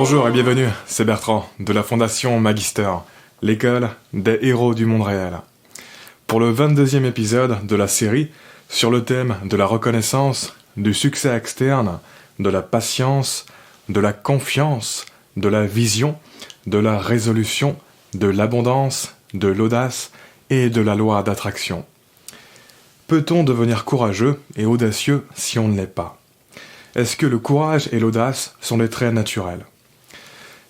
Bonjour et bienvenue, c'est Bertrand, de la Fondation Magister, l'école des héros du monde réel. Pour le 22e épisode de la série sur le thème de la reconnaissance, du succès externe, de la patience, de la confiance, de la vision, de la résolution, de l'abondance, de l'audace et de la loi d'attraction. Peut-on devenir courageux et audacieux si on ne l'est pas ? Est-ce que le courage et l'audace sont des traits naturels ?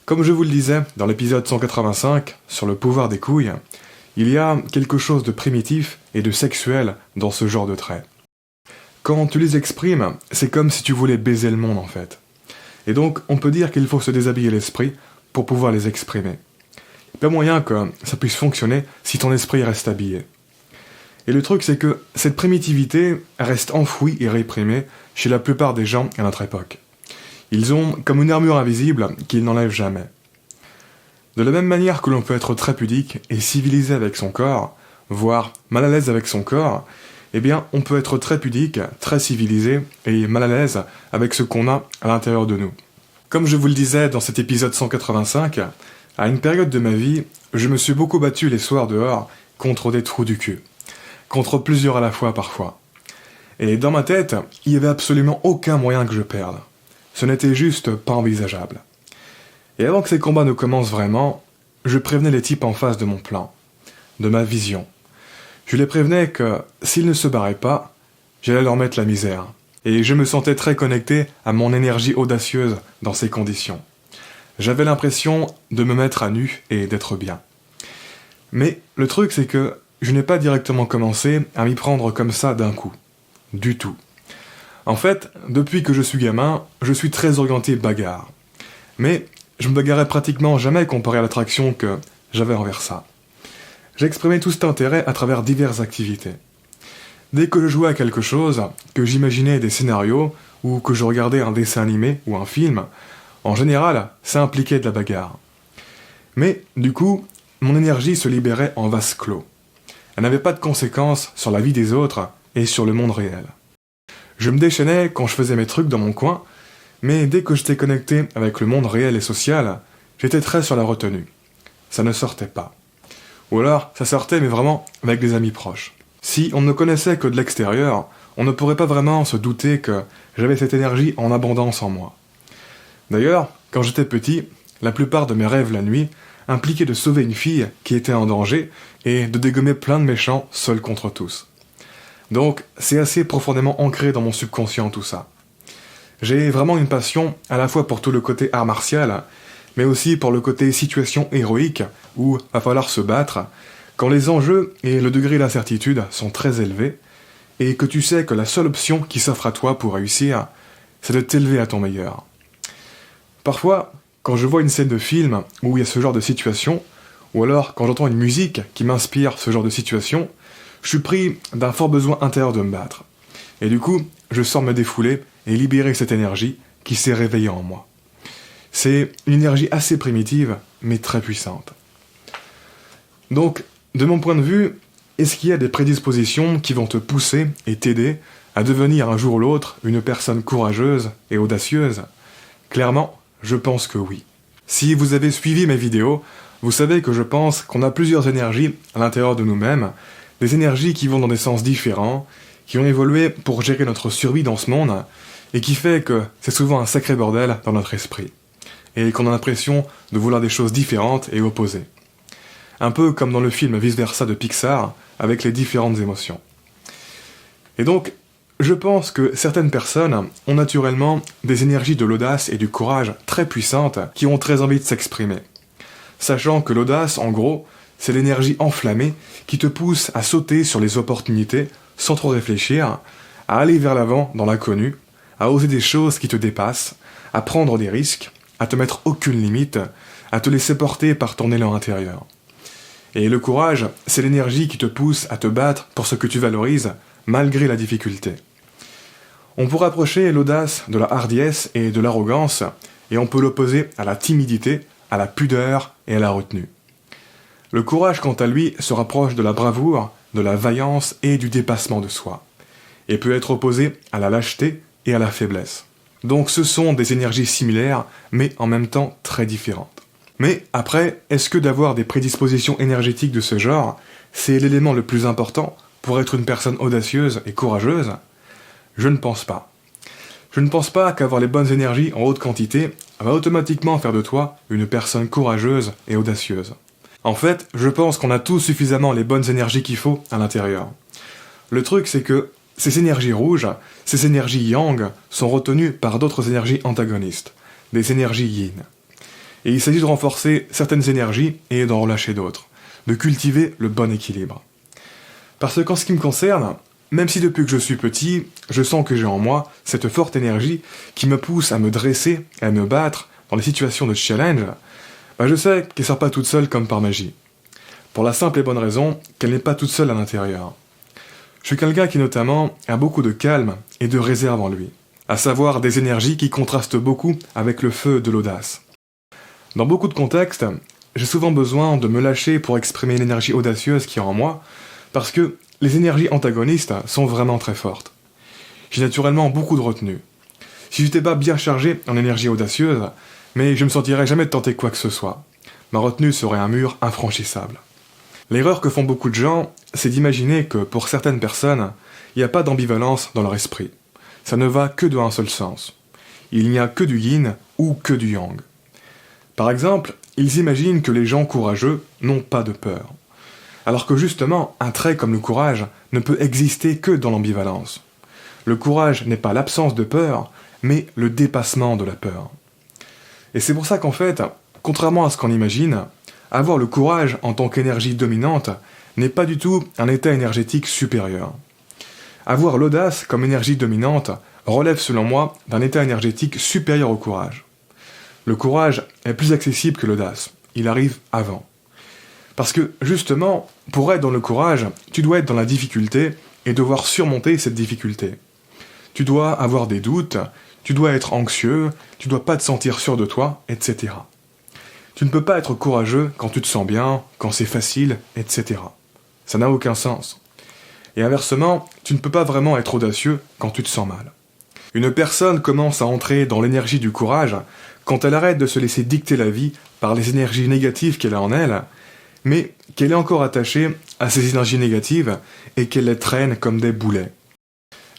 Comme je vous le disais dans l'épisode 185 sur le pouvoir des couilles, il y a quelque chose de primitif et de sexuel dans ce genre de traits. Quand tu les exprimes, c'est comme si tu voulais baiser le monde en fait. Et donc on peut dire qu'il faut se déshabiller l'esprit pour pouvoir les exprimer. Il n'y a pas moyen que ça puisse fonctionner si ton esprit reste habillé. Et le truc c'est que cette primitivité reste enfouie et réprimée chez la plupart des gens à notre époque. Ils ont comme une armure invisible qu'ils n'enlèvent jamais. De la même manière que l'on peut être très pudique et civilisé avec son corps, voire mal à l'aise avec son corps, eh bien on peut être très pudique, très civilisé et mal à l'aise avec ce qu'on a à l'intérieur de nous. Comme je vous le disais dans cet épisode 185, à une période de ma vie, je me suis beaucoup battu les soirs dehors contre des trous du cul. Contre plusieurs à la fois parfois. Et dans ma tête, il n'y avait absolument aucun moyen que je perde. Ce n'était juste pas envisageable. Et avant que ces combats ne commencent vraiment, je prévenais les types en face de mon plan, de ma vision. Je les prévenais que, s'ils ne se barraient pas, j'allais leur mettre la misère. Et je me sentais très connecté à mon énergie audacieuse dans ces conditions. J'avais l'impression de me mettre à nu et d'être bien. Mais le truc c'est que je n'ai pas directement commencé à m'y prendre comme ça d'un coup. Du tout. En fait, depuis que je suis gamin, je suis très orienté bagarre. Mais je me bagarrais pratiquement jamais comparé à l'attraction que j'avais envers ça. J'exprimais tout cet intérêt à travers diverses activités. Dès que je jouais à quelque chose, que j'imaginais des scénarios, ou que je regardais un dessin animé ou un film, en général, ça impliquait de la bagarre. Mais, du coup, mon énergie se libérait en vase clos. Elle n'avait pas de conséquences sur la vie des autres et sur le monde réel. Je me déchaînais quand je faisais mes trucs dans mon coin, mais dès que j'étais connecté avec le monde réel et social, j'étais très sur la retenue. Ça ne sortait pas. Ou alors, ça sortait mais vraiment avec des amis proches. Si on ne connaissait que de l'extérieur, on ne pourrait pas vraiment se douter que j'avais cette énergie en abondance en moi. D'ailleurs, quand j'étais petit, la plupart de mes rêves la nuit impliquaient de sauver une fille qui était en danger et de dégommer plein de méchants seuls contre tous. Donc, c'est assez profondément ancré dans mon subconscient tout ça. J'ai vraiment une passion à la fois pour tout le côté art martial, mais aussi pour le côté situation héroïque, où va falloir se battre, quand les enjeux et le degré d'incertitude sont très élevés, et que tu sais que la seule option qui s'offre à toi pour réussir, c'est de t'élever à ton meilleur. Parfois, quand je vois une scène de film où il y a ce genre de situation, ou alors quand j'entends une musique qui m'inspire ce genre de situation, je suis pris d'un fort besoin intérieur de me battre. Et du coup, je sors me défouler et libérer cette énergie qui s'est réveillée en moi. C'est une énergie assez primitive, mais très puissante. Donc, de mon point de vue, est-ce qu'il y a des prédispositions qui vont te pousser et t'aider à devenir un jour ou l'autre une personne courageuse et audacieuse ? Clairement, je pense que oui. Si vous avez suivi mes vidéos, vous savez que je pense qu'on a plusieurs énergies à l'intérieur de nous-mêmes, des énergies qui vont dans des sens différents, qui ont évolué pour gérer notre survie dans ce monde, et qui fait que c'est souvent un sacré bordel dans notre esprit, et qu'on a l'impression de vouloir des choses différentes et opposées. Un peu comme dans le film Vice Versa de Pixar, avec les différentes émotions. Et donc, je pense que certaines personnes ont naturellement des énergies de l'audace et du courage très puissantes qui ont très envie de s'exprimer. Sachant que l'audace, en gros, c'est l'énergie enflammée qui te pousse à sauter sur les opportunités sans trop réfléchir, à aller vers l'avant dans l'inconnu, à oser des choses qui te dépassent, à prendre des risques, à te mettre aucune limite, à te laisser porter par ton élan intérieur. Et le courage, c'est l'énergie qui te pousse à te battre pour ce que tu valorises, malgré la difficulté. On peut rapprocher l'audace de la hardiesse et de l'arrogance, et on peut l'opposer à la timidité, à la pudeur et à la retenue. Le courage, quant à lui, se rapproche de la bravoure, de la vaillance et du dépassement de soi, et peut être opposé à la lâcheté et à la faiblesse. Donc ce sont des énergies similaires, mais en même temps très différentes. Mais après, est-ce que d'avoir des prédispositions énergétiques de ce genre, c'est l'élément le plus important pour être une personne audacieuse et courageuse? Je ne pense pas. Je ne pense pas qu'avoir les bonnes énergies en haute quantité va automatiquement faire de toi une personne courageuse et audacieuse. En fait, je pense qu'on a tous suffisamment les bonnes énergies qu'il faut à l'intérieur. Le truc, c'est que ces énergies rouges, ces énergies yang, sont retenues par d'autres énergies antagonistes, des énergies yin. Et il s'agit de renforcer certaines énergies et d'en relâcher d'autres, de cultiver le bon équilibre. Parce qu'en ce qui me concerne, même si depuis que je suis petit, je sens que j'ai en moi cette forte énergie qui me pousse à me dresser et à me battre dans les situations de challenge, je sais qu'elle ne sort pas toute seule comme par magie. Pour la simple et bonne raison qu'elle n'est pas toute seule à l'intérieur. Je suis quelqu'un qui notamment a beaucoup de calme et de réserve en lui, à savoir des énergies qui contrastent beaucoup avec le feu de l'audace. Dans beaucoup de contextes, j'ai souvent besoin de me lâcher pour exprimer l'énergie audacieuse qui est en moi, parce que les énergies antagonistes sont vraiment très fortes. J'ai naturellement beaucoup de retenue. Si j'étais pas bien chargé en énergie audacieuse, mais je me sentirais jamais de tenter quoi que ce soit. Ma retenue serait un mur infranchissable. L'erreur que font beaucoup de gens, c'est d'imaginer que pour certaines personnes, il n'y a pas d'ambivalence dans leur esprit. Ça ne va que d'un seul sens. Il n'y a que du yin ou que du yang. Par exemple, ils imaginent que les gens courageux n'ont pas de peur. Alors que justement, un trait comme le courage ne peut exister que dans l'ambivalence. Le courage n'est pas l'absence de peur, mais le dépassement de la peur. Et c'est pour ça qu'en fait, contrairement à ce qu'on imagine, avoir le courage en tant qu'énergie dominante n'est pas du tout un état énergétique supérieur. Avoir l'audace comme énergie dominante relève selon moi d'un état énergétique supérieur au courage. Le courage est plus accessible que l'audace, il arrive avant. Parce que justement, pour être dans le courage, tu dois être dans la difficulté et devoir surmonter cette difficulté. Tu dois avoir des doutes, tu dois être anxieux, tu dois pas te sentir sûr de toi, etc. Tu ne peux pas être courageux quand tu te sens bien, quand c'est facile, etc. Ça n'a aucun sens. Et inversement, tu ne peux pas vraiment être audacieux quand tu te sens mal. Une personne commence à entrer dans l'énergie du courage quand elle arrête de se laisser dicter la vie par les énergies négatives qu'elle a en elle, mais qu'elle est encore attachée à ces énergies négatives et qu'elle les traîne comme des boulets.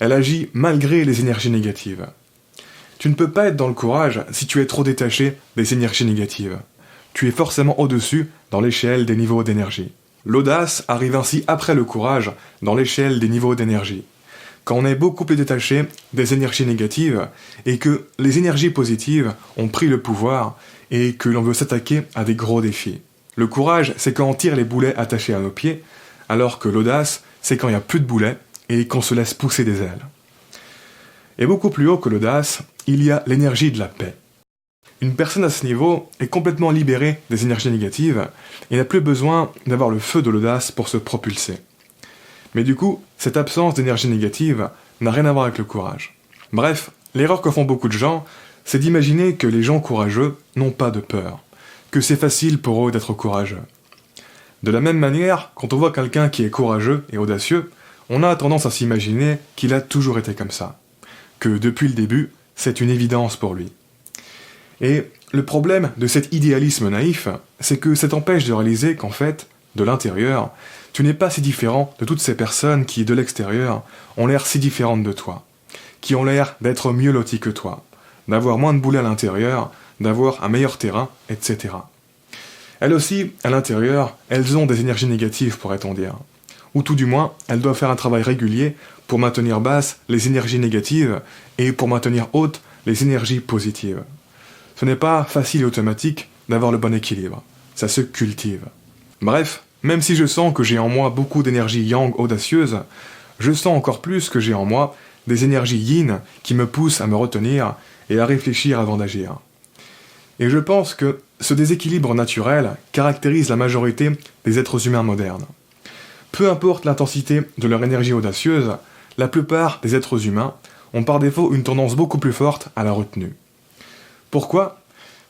Elle agit malgré les énergies négatives. Tu ne peux pas être dans le courage si tu es trop détaché des énergies négatives. Tu es forcément au-dessus dans l'échelle des niveaux d'énergie. L'audace arrive ainsi après le courage dans l'échelle des niveaux d'énergie. Quand on est beaucoup plus détaché des énergies négatives et que les énergies positives ont pris le pouvoir et que l'on veut s'attaquer à des gros défis. Le courage, c'est quand on tire les boulets attachés à nos pieds, alors que l'audace, c'est quand il n'y a plus de boulets et qu'on se laisse pousser des ailes. Et beaucoup plus haut que l'audace, il y a l'énergie de la paix. Une personne à ce niveau est complètement libérée des énergies négatives et n'a plus besoin d'avoir le feu de l'audace pour se propulser. Mais du coup, cette absence d'énergie négative n'a rien à voir avec le courage. Bref, l'erreur que font beaucoup de gens, c'est d'imaginer que les gens courageux n'ont pas de peur, que c'est facile pour eux d'être courageux. De la même manière, quand on voit quelqu'un qui est courageux et audacieux, on a tendance à s'imaginer qu'il a toujours été comme ça, que depuis le début, c'est une évidence pour lui. Et le problème de cet idéalisme naïf, c'est que ça t'empêche de réaliser qu'en fait, de l'intérieur, tu n'es pas si différent de toutes ces personnes qui, de l'extérieur, ont l'air si différentes de toi, qui ont l'air d'être mieux loties que toi, d'avoir moins de boulets à l'intérieur, d'avoir un meilleur terrain, etc. Elles aussi, à l'intérieur, elles ont des énergies négatives, pourrait-on dire. Ou tout du moins, elles doivent faire un travail régulier pour maintenir basses les énergies négatives et pour maintenir hautes les énergies positives. Ce n'est pas facile et automatique d'avoir le bon équilibre. Ça se cultive. Bref, même si je sens que j'ai en moi beaucoup d'énergie yang audacieuse, je sens encore plus que j'ai en moi des énergies yin qui me poussent à me retenir et à réfléchir avant d'agir. Et je pense que ce déséquilibre naturel caractérise la majorité des êtres humains modernes. Peu importe l'intensité de leur énergie audacieuse, la plupart des êtres humains ont par défaut une tendance beaucoup plus forte à la retenue. Pourquoi ?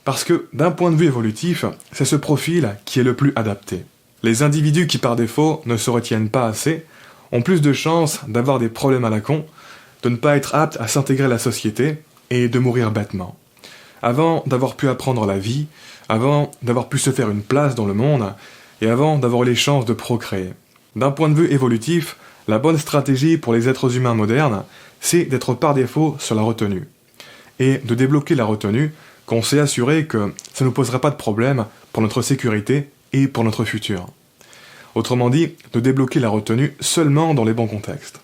Parce que, d'un point de vue évolutif, c'est ce profil qui est le plus adapté. Les individus qui par défaut ne se retiennent pas assez ont plus de chances d'avoir des problèmes à la con, de ne pas être aptes à s'intégrer à la société et de mourir bêtement. Avant d'avoir pu apprendre la vie, avant d'avoir pu se faire une place dans le monde, et avant d'avoir eu les chances de procréer. D'un point de vue évolutif, la bonne stratégie pour les êtres humains modernes, c'est d'être par défaut sur la retenue. Et de débloquer la retenue, qu'on s'est assuré que ça ne nous posera pas de problème pour notre sécurité et pour notre futur. Autrement dit, de débloquer la retenue seulement dans les bons contextes.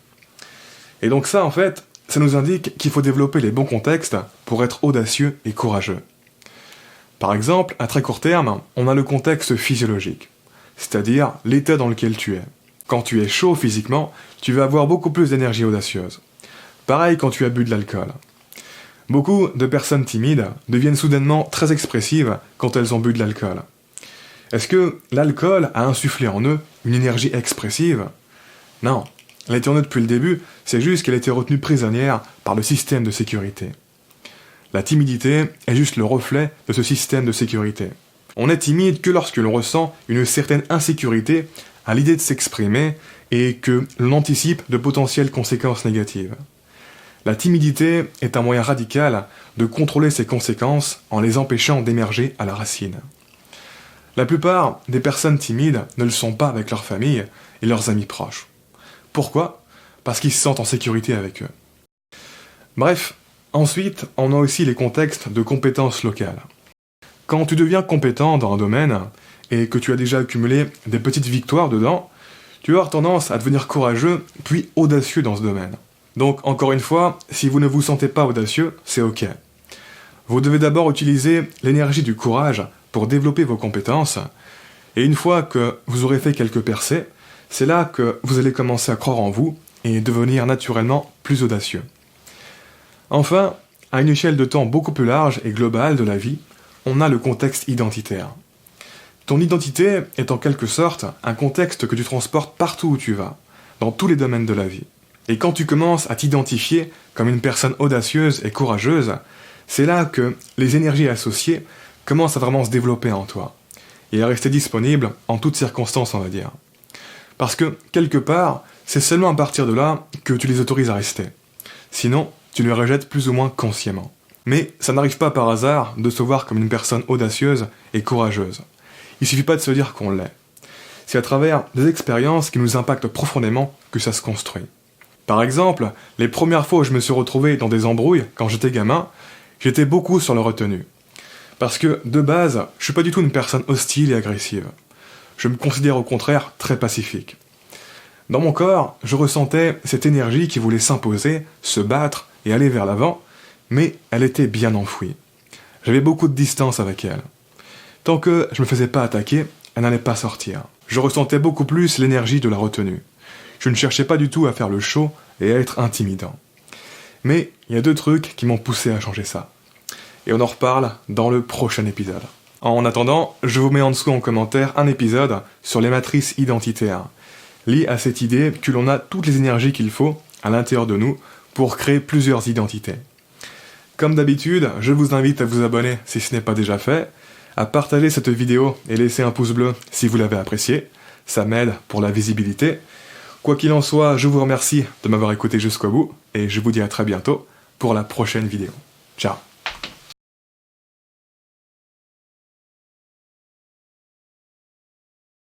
Et donc ça, en fait, ça nous indique qu'il faut développer les bons contextes pour être audacieux et courageux. Par exemple, à très court terme, on a le contexte physiologique, c'est-à-dire l'état dans lequel tu es. Quand tu es chaud physiquement, tu vas avoir beaucoup plus d'énergie audacieuse. Pareil quand tu as bu de l'alcool. Beaucoup de personnes timides deviennent soudainement très expressives quand elles ont bu de l'alcool. Est-ce que l'alcool a insufflé en eux une énergie expressive ? Non. Elle était en eux depuis le début, c'est juste qu'elle était retenue prisonnière par le système de sécurité. La timidité est juste le reflet de ce système de sécurité. On est timide que lorsque l'on ressent une certaine insécurité à l'idée de s'exprimer et que l'on anticipe de potentielles conséquences négatives. La timidité est un moyen radical de contrôler ces conséquences en les empêchant d'émerger à la racine. La plupart des personnes timides ne le sont pas avec leur famille et leurs amis proches. Pourquoi ? Parce qu'ils se sentent en sécurité avec eux. Bref, ensuite, on a aussi les contextes de compétences locales. Quand tu deviens compétent dans un domaine et que tu as déjà accumulé des petites victoires dedans, tu vas avoir tendance à devenir courageux puis audacieux dans ce domaine. Donc, encore une fois, si vous ne vous sentez pas audacieux, c'est ok. Vous devez d'abord utiliser l'énergie du courage pour développer vos compétences, et une fois que vous aurez fait quelques percées, c'est là que vous allez commencer à croire en vous et devenir naturellement plus audacieux. Enfin, à une échelle de temps beaucoup plus large et globale de la vie, on a le contexte identitaire. Ton identité est en quelque sorte un contexte que tu transportes partout où tu vas, dans tous les domaines de la vie. Et quand tu commences à t'identifier comme une personne audacieuse et courageuse, c'est là que les énergies associées commencent à vraiment se développer en toi, et à rester disponibles en toutes circonstances, on va dire. Parce que, quelque part, c'est seulement à partir de là que tu les autorises à rester. Sinon, tu les rejettes plus ou moins consciemment. Mais ça n'arrive pas par hasard de se voir comme une personne audacieuse et courageuse. Il suffit pas de se dire qu'on l'est. C'est à travers des expériences qui nous impactent profondément que ça se construit. Par exemple, les premières fois où je me suis retrouvé dans des embrouilles quand j'étais gamin, j'étais beaucoup sur la retenue. Parce que, de base, je suis pas du tout une personne hostile et agressive. Je me considère au contraire très pacifique. Dans mon corps, je ressentais cette énergie qui voulait s'imposer, se battre et aller vers l'avant, mais elle était bien enfouie. J'avais beaucoup de distance avec elle. Tant que je me faisais pas attaquer, elle n'allait pas sortir. Je ressentais beaucoup plus l'énergie de la retenue. Je ne cherchais pas du tout à faire le show et à être intimidant. Mais il y a 2 trucs qui m'ont poussé à changer ça. Et on en reparle dans le prochain épisode. En attendant, je vous mets en dessous en commentaire un épisode sur les matrices identitaires, lié à cette idée que l'on a toutes les énergies qu'il faut à l'intérieur de nous pour créer plusieurs identités. Comme d'habitude, je vous invite à vous abonner si ce n'est pas déjà fait, à partager cette vidéo et laisser un pouce bleu si vous l'avez apprécié, ça m'aide pour la visibilité. Quoi qu'il en soit, je vous remercie de m'avoir écouté jusqu'au bout et je vous dis à très bientôt pour la prochaine vidéo. Ciao.